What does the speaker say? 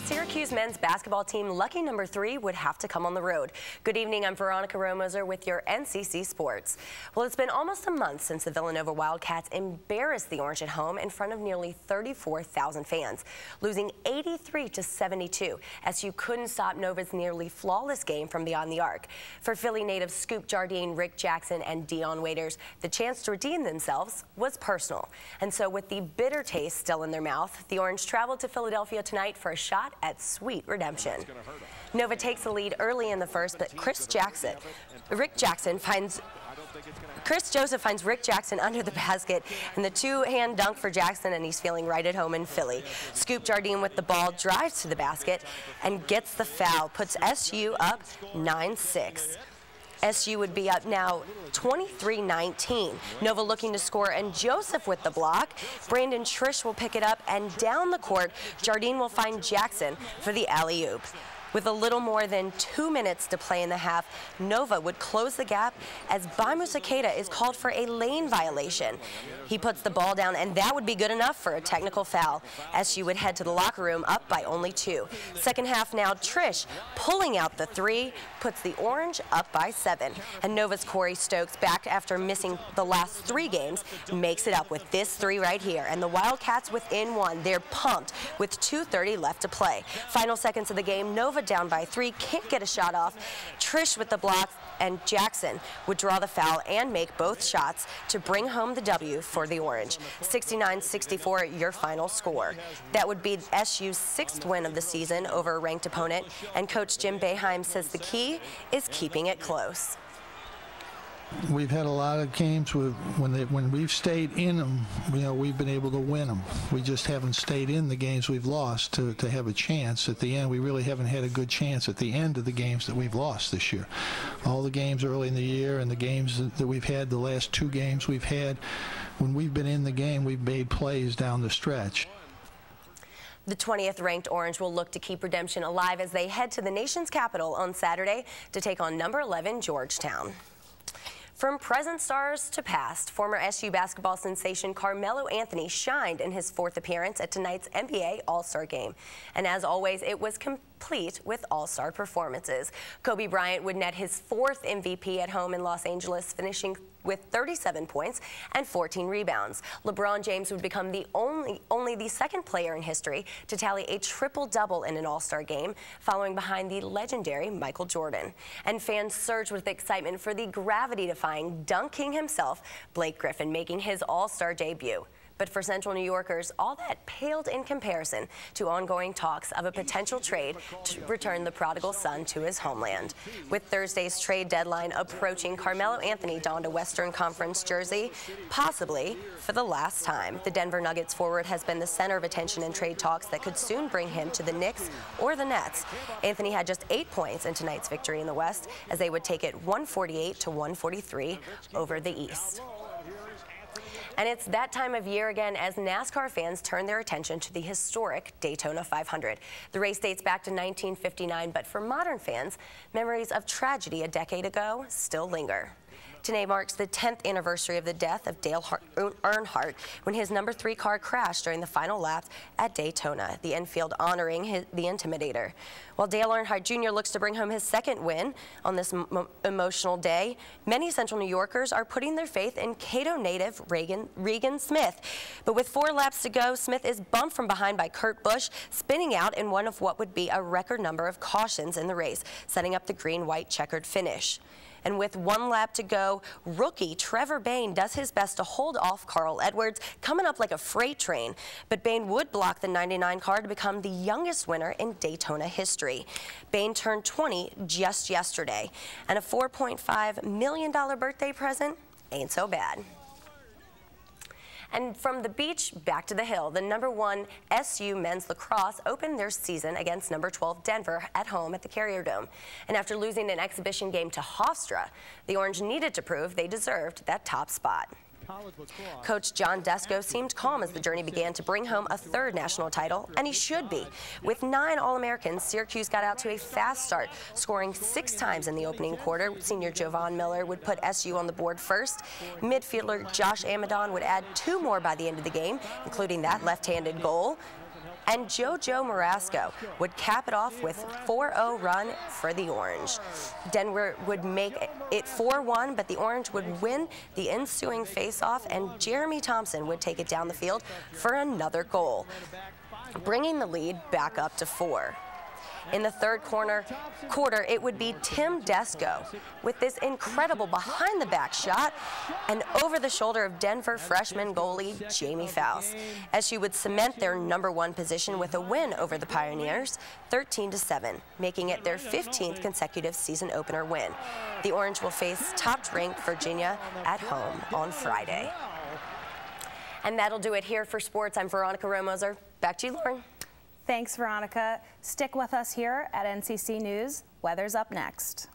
Syracuse men's basketball team, lucky number 3, would have to come on the road. Good evening, I'm Veronica Rohrmoser with your NCC Sports. Well, it's been almost a month since the Villanova Wildcats embarrassed the Orange at home in front of nearly 34,000 fans, losing 83-72. SU couldn't stop Nova's nearly flawless game from beyond the arc. For Philly natives Scoop Jardine, Rick Jackson, and Dion Waiters, the chance to redeem themselves was personal. And so with the bitter taste still in their mouth, the Orange traveled to Philadelphia tonight for a shot at sweet redemption. Nova takes the lead early in the first, but Chris Joseph finds Rick Jackson under the basket, and the two-hand dunk for Jackson, and he's feeling right at home in Philly. Scoop Jardine with the ball drives to the basket and gets the foul, puts SU up 9-6. SU would be up now 23-19. Nova looking to score, and Joseph with the block. Brandon Trish will pick it up, and down the court, Jardine will find Jackson for the alley-oop. With a little more than 2 minutes to play in the half, Nova would close the gap as Baimu Sakeda is called for a lane violation. He puts the ball down, and that would be good enough for a technical foul. SU would head to the locker room up by only 2. Second half now, Trish pulling out the 3 puts the Orange up by 7. And Nova's Corey Stokes, back after missing the last 3 games, makes it up with this 3 right here. And the Wildcats within 1. They're pumped with 2:30 left to play. Final seconds of the game, Nova down by 3, can't get a shot off. Trish with the block, and Jackson would draw the foul and make both shots to bring home the W for the Orange. 69-64 your final score. That would be SU's 6th win of the season over a ranked opponent, and Coach Jim Boeheim says the key is keeping it close. We've had a lot of games when we've stayed in them, we've been able to win them. We just haven't stayed in the games we've lost to have a chance at the end. We really haven't had a good chance at the end of the games that we've lost this year. All the games early in the year and the games that we've had, the last 2 games we've had, when we've been in the game, we've made plays down the stretch. The 20th ranked Orange will look to keep redemption alive as they head to the nation's capital on Saturday to take on number 11 Georgetown. From present stars to past, former SU basketball sensation Carmelo Anthony shined in his 4th appearance at tonight's NBA All-Star Game. And as always, it was complete with all-star performances. Kobe Bryant would net his 4th MVP at home in Los Angeles, finishing with 37 points and 14 rebounds. LeBron James would become the only the 2nd player in history to tally a triple-double in an All-Star game, following behind the legendary Michael Jordan. And fans surged with excitement for the gravity-defying dunk king himself, Blake Griffin, making his All-Star debut. But for Central New Yorkers, all that paled in comparison to ongoing talks of a potential trade to return the prodigal son to his homeland. With Thursday's trade deadline approaching, Carmelo Anthony donned a Western Conference jersey, possibly for the last time. The Denver Nuggets forward has been the center of attention in trade talks that could soon bring him to the Knicks or the Nets. Anthony had just 8 points in tonight's victory in the West, as they would take it 148-143 over the East. And it's that time of year again as NASCAR fans turn their attention to the historic Daytona 500. The race dates back to 1959, but for modern fans, memories of tragedy a decade ago still linger. Today marks the 10th anniversary of the death of Dale Earnhardt when his number 3 car crashed during the final lap at Daytona, the infield honoring the Intimidator. While Dale Earnhardt Jr. looks to bring home his 2nd win on this emotional day, many Central New Yorkers are putting their faith in Cato native Regan Smith. But with 4 laps to go, Smith is bumped from behind by Kurt Busch, spinning out in one of what would be a record number of cautions in the race, setting up the green-white checkered finish. And with 1 lap to go, rookie Trevor Bayne does his best to hold off Carl Edwards, coming up like a freight train. But Bayne would block the 99 car to become the youngest winner in Daytona history. Bayne turned 20 just yesterday, and a $4.5 million birthday present ain't so bad. And from the beach back to the hill, the number 1 SU men's lacrosse opened their season against number 12 Denver at home at the Carrier Dome. And after losing an exhibition game to Hofstra, the Orange needed to prove they deserved that top spot. Coach John Desko seemed calm as the journey began to bring home a 3rd national title, and he should be. With 9 All-Americans, Syracuse got out to a fast start, scoring 6 times in the opening quarter. Senior Jovan Miller would put SU on the board first. Midfielder Josh Amadon would add 2 more by the end of the game, including that left-handed goal. and JoJo Marasco would cap it off with a 4-0 run for the Orange. Denver would make it 4-1, but the Orange would win the ensuing face-off, and Jeremy Thompson would take it down the field for another goal, bringing the lead back up to 4. In the third quarter, it would be Tim Desko with this incredible behind-the-back shot and over the shoulder of Denver freshman goalie Jamie Faust, as she would cement their #1 position with a win over the Pioneers, 13-7, making it their 15th consecutive season opener win. The Orange will face top-ranked Virginia at home on Friday. And that'll do it here for sports. I'm Veronica Rohrmoser. Back to you, Lauren. Thanks, Veronica. Stick with us here at NCC News. Weather's up next.